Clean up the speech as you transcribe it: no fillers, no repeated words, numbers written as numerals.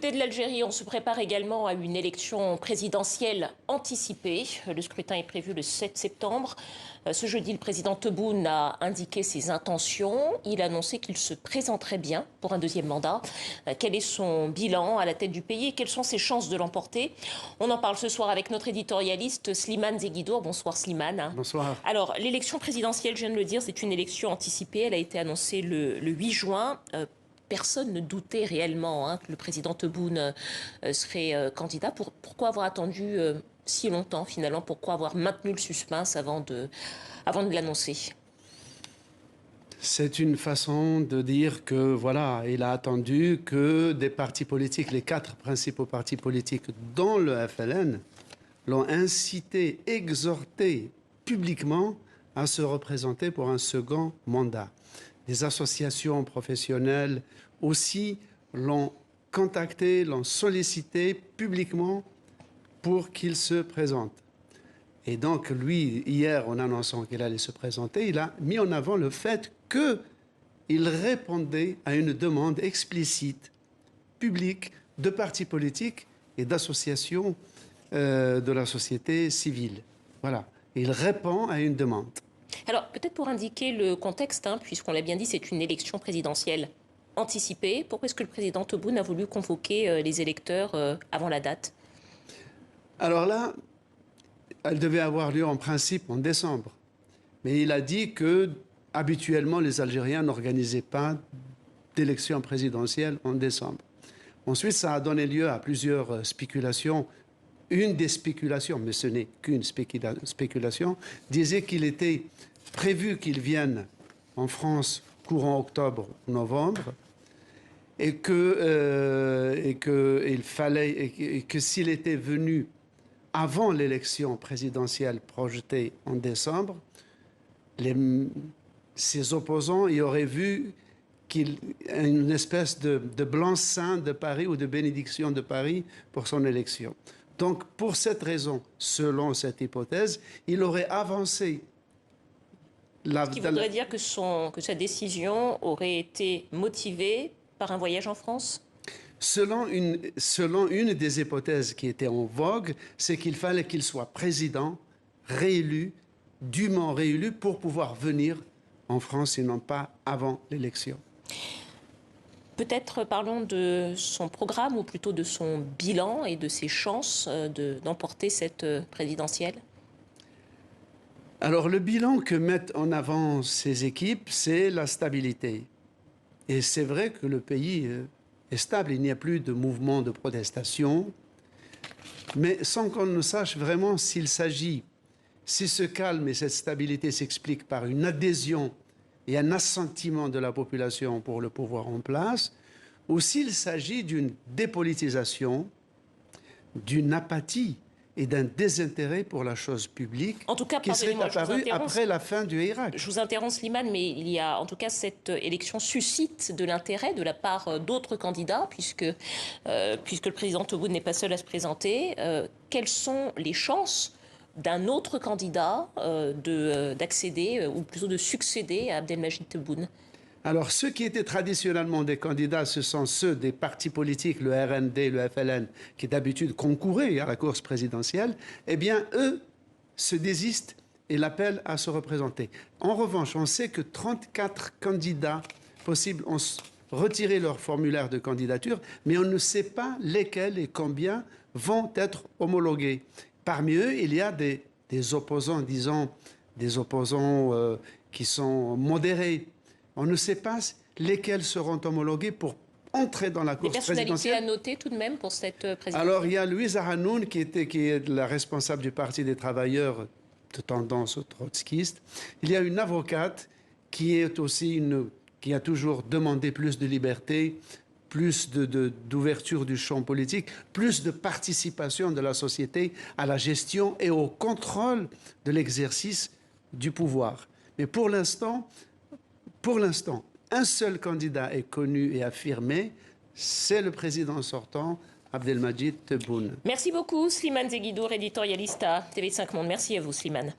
côté de l'Algérie, on se prépare également à une élection présidentielle anticipée. Le scrutin est prévu le 7 septembre. Ce jeudi, le président Tebboune a indiqué ses intentions. Il a annoncé qu'il se présenterait bien pour un deuxième mandat. Quel est son bilan à la tête du pays et quelles sont ses chances de l'emporter? On en parle ce soir avec notre éditorialiste Slimane Zeguidour. Bonsoir Slimane. Bonsoir. Alors, l'élection présidentielle, je viens de le dire, c'est une élection anticipée. Elle a été annoncée le 8 juin. Personne ne doutait réellement que le président Tebboune serait candidat. Pourquoi avoir attendu si longtemps finalement? Pourquoi avoir maintenu le suspense avant de l'annoncer? C'est une façon de dire que, voilà, il a attendu que des partis politiques, les 4 principaux partis politiques, dont le FLN, l'ont incité, exhorté publiquement à se représenter pour un second mandat. Des associations professionnelles aussi l'ont contacté, l'ont sollicité publiquement pour qu'il se présente. Et donc, lui, hier, en annonçant qu'il allait se présenter, il a mis en avant le fait qu'il répondait à une demande explicite, publique, de partis politiques et d'associations de la société civile. Voilà, il répond à une demande. Alors, peut-être pour indiquer le contexte, puisqu'on l'a bien dit, c'est une élection présidentielle anticipée. Pourquoi est-ce que le président Tebboune a voulu convoquer les électeurs avant la date? Alors là, elle devait avoir lieu en principe en décembre. Mais il a dit que, habituellement, les Algériens n'organisaient pas d'élection présidentielle en décembre. Ensuite, ça a donné lieu à plusieurs spéculations. Une des spéculations, mais ce n'est qu'une spéculation, disait qu'il était prévu qu'il vienne en France courant octobre ou novembre et que s'il était venu avant l'élection présidentielle projetée en décembre, ses opposants y auraient vu une espèce de blanc-seing de Paris ou de bénédiction de Paris pour son élection. Donc, pour cette raison, selon cette hypothèse, il aurait avancé. Ce qui voudrait dire que sa décision aurait été motivée par un voyage en France? Selon une des hypothèses qui était en vogue, c'est qu'il fallait qu'il soit président, réélu, dûment réélu, pour pouvoir venir en France et non pas avant l'élection. Peut-être parlons de son programme, ou plutôt de son bilan et de ses chances d'emporter cette présidentielle. Alors, le bilan que mettent en avant ces équipes, c'est la stabilité. Et c'est vrai que le pays est stable, il n'y a plus de mouvement de protestation, mais sans qu'on ne sache vraiment s'il s'agit, si ce calme et cette stabilité s'expliquent par une adhésion et un assentiment de la population pour le pouvoir en place, ou s'il s'agit d'une dépolitisation, d'une apathie et d'un désintérêt pour la chose publique, en tout cas, qui serait apparu après la fin du Irak. Je vous interromps, Slimane, mais il y a en tout cas cette élection suscite de l'intérêt de la part d'autres candidats, puisque le président Tebboune n'est pas seul à se présenter. Quelles sont les chances d'un autre candidat d'accéder, ou plutôt de succéder à Abdelmajid Tebboune? Alors, ceux qui étaient traditionnellement des candidats, ce sont ceux des partis politiques, le RND, le FLN, qui d'habitude concouraient à la course présidentielle. Eh bien, eux se désistent et l'appellent à se représenter. En revanche, on sait que 34 candidats possibles ont retiré leur formulaire de candidature, mais on ne sait pas lesquels et combien vont être homologués. Parmi eux, il y a des opposants, disons, des opposants qui sont modérés. On ne sait pas lesquels seront homologués pour entrer dans la course présidentielle. Des personnalités à noter tout de même pour cette présidentielle? Alors, il y a Louise Hanoun, qui est la responsable du Parti des travailleurs de tendance trotskiste. Il y a une avocate qui est aussi qui a toujours demandé plus de liberté, plus d'ouverture du champ politique, plus de participation de la société à la gestion et au contrôle de l'exercice du pouvoir. Mais pour l'instant, un seul candidat est connu et affirmé, c'est le président sortant, Abdelmajid Tebboune. Merci beaucoup, Slimane Zeguidour, éditorialiste à TV5 Monde. Merci à vous, Slimane.